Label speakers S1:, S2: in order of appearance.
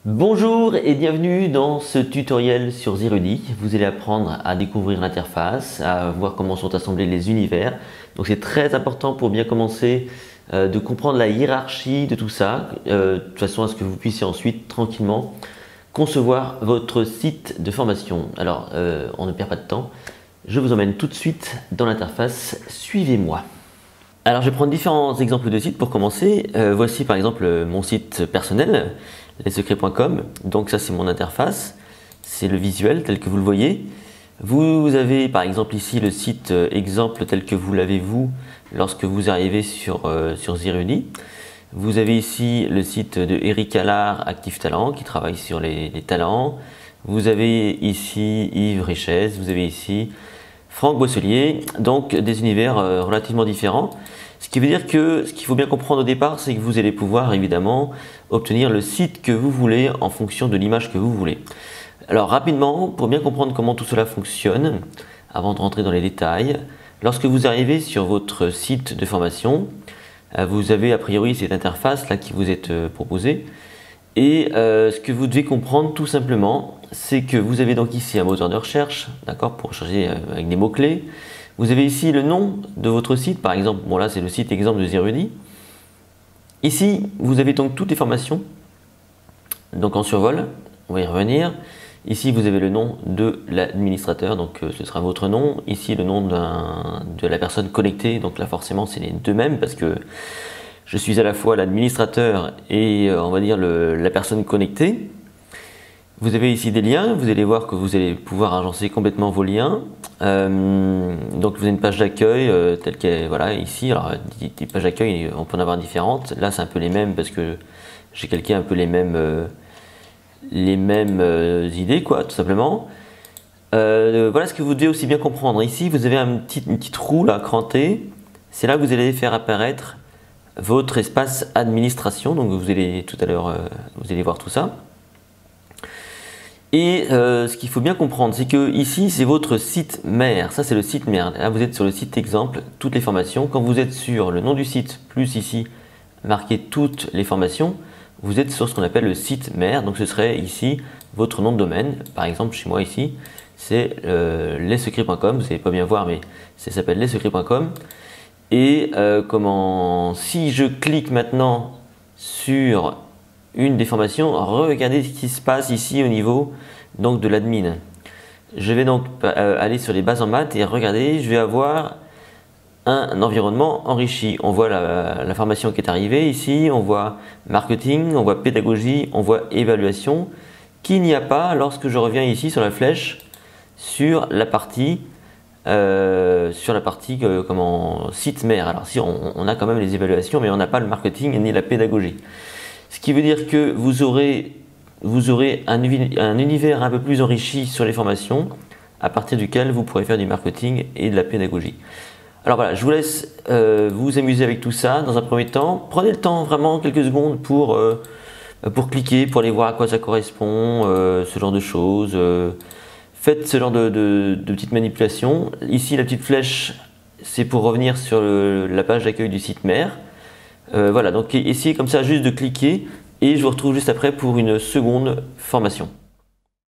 S1: Bonjour et bienvenue dans ce tutoriel sur Zerudi. Vous allez apprendre à découvrir l'interface, à voir comment sont assemblés les univers. Donc c'est très important pour bien commencer de comprendre la hiérarchie de tout ça, de toute façon à ce que vous puissiez ensuite tranquillement concevoir votre site de formation. Alors on ne perd pas de temps, je vous emmène tout de suite dans l'interface, suivez-moi. Alors je vais prendre différents exemples de sites pour commencer. Voici par exemple mon site personnel, lessecrets.com. Donc ça c'est mon interface, c'est le visuel tel que vous le voyez. Vous avez par exemple ici le site exemple tel que vous l'avez vous lorsque vous arrivez sur Zerudi. Vous avez ici le site de Eric Allard, Active Talent, qui travaille sur les talents. Vous avez ici Yves Richez, vous avez ici Franck Boisselier, donc des univers relativement différents. Ce qui veut dire que ce qu'il faut bien comprendre au départ, c'est que vous allez pouvoir évidemment obtenir le site que vous voulez en fonction de l'image que vous voulez. Alors rapidement, pour bien comprendre comment tout cela fonctionne, avant de rentrer dans les détails, lorsque vous arrivez sur votre site de formation, vous avez a priori cette interface là qui vous est proposée. Et ce que vous devez comprendre tout simplement, c'est que vous avez donc ici un moteur de recherche, d'accord, pour chercher avec des mots-clés. Vous avez ici le nom de votre site, par exemple, bon là c'est le site exemple de Zerudi. Ici, vous avez donc toutes les formations, donc en survol, on va y revenir. Ici, vous avez le nom de l'administrateur, donc ce sera votre nom. Ici, le nom de la personne connectée, donc là forcément c'est les deux mêmes parce que je suis à la fois l'administrateur et on va dire la personne connectée. Vous avez ici des liens, vous allez voir que vous allez pouvoir agencer complètement vos liens. Donc vous avez une page d'accueil telle qu'elle, voilà, ici. Alors des pages d'accueil, on peut en avoir différentes. Là c'est un peu les mêmes parce que j'ai calqué un peu les mêmes idées, quoi, tout simplement. Voilà ce que vous devez aussi bien comprendre. Ici vous avez une petite roue là, crantée. C'est là que vous allez faire apparaître votre espace administration. Donc vous allez tout à l'heure, vous allez voir tout ça. Et ce qu'il faut bien comprendre, c'est que ici c'est votre site mère, ça c'est le site mère. Là vous êtes sur le site exemple, toutes les formations. Quand vous êtes sur le nom du site, plus ici marqué toutes les formations, vous êtes sur ce qu'on appelle le site mère. Donc ce serait ici votre nom de domaine. Par exemple chez moi ici, c'est lessecrets.com. Vous ne savez pas bien voir, mais ça s'appelle lessecrets.com. Et si je clique maintenant sur une des formations, regardez ce qui se passe ici au niveau donc de l'admin. Je vais donc aller sur les bases en maths et regardez, je vais avoir un environnement enrichi. On voit la formation qui est arrivée ici, on voit marketing, on voit pédagogie, on voit évaluation, qu'il n'y a pas lorsque je reviens ici sur la flèche sur la partie site mère. Alors si on a quand même les évaluations, mais on n'a pas le marketing ni la pédagogie. Ce qui veut dire que vous aurez un univers un peu plus enrichi sur les formations à partir duquel vous pourrez faire du marketing et de la pédagogie. Alors voilà, je vous laisse vous amuser avec tout ça dans un premier temps. Prenez le temps, vraiment quelques secondes pour cliquer, pour aller voir à quoi ça correspond, ce genre de choses. Faites ce genre de petites manipulations. Ici, la petite flèche, c'est pour revenir sur la page d'accueil du site mère. Voilà, donc essayez comme ça juste de cliquer et je vous retrouve juste après pour une seconde formation.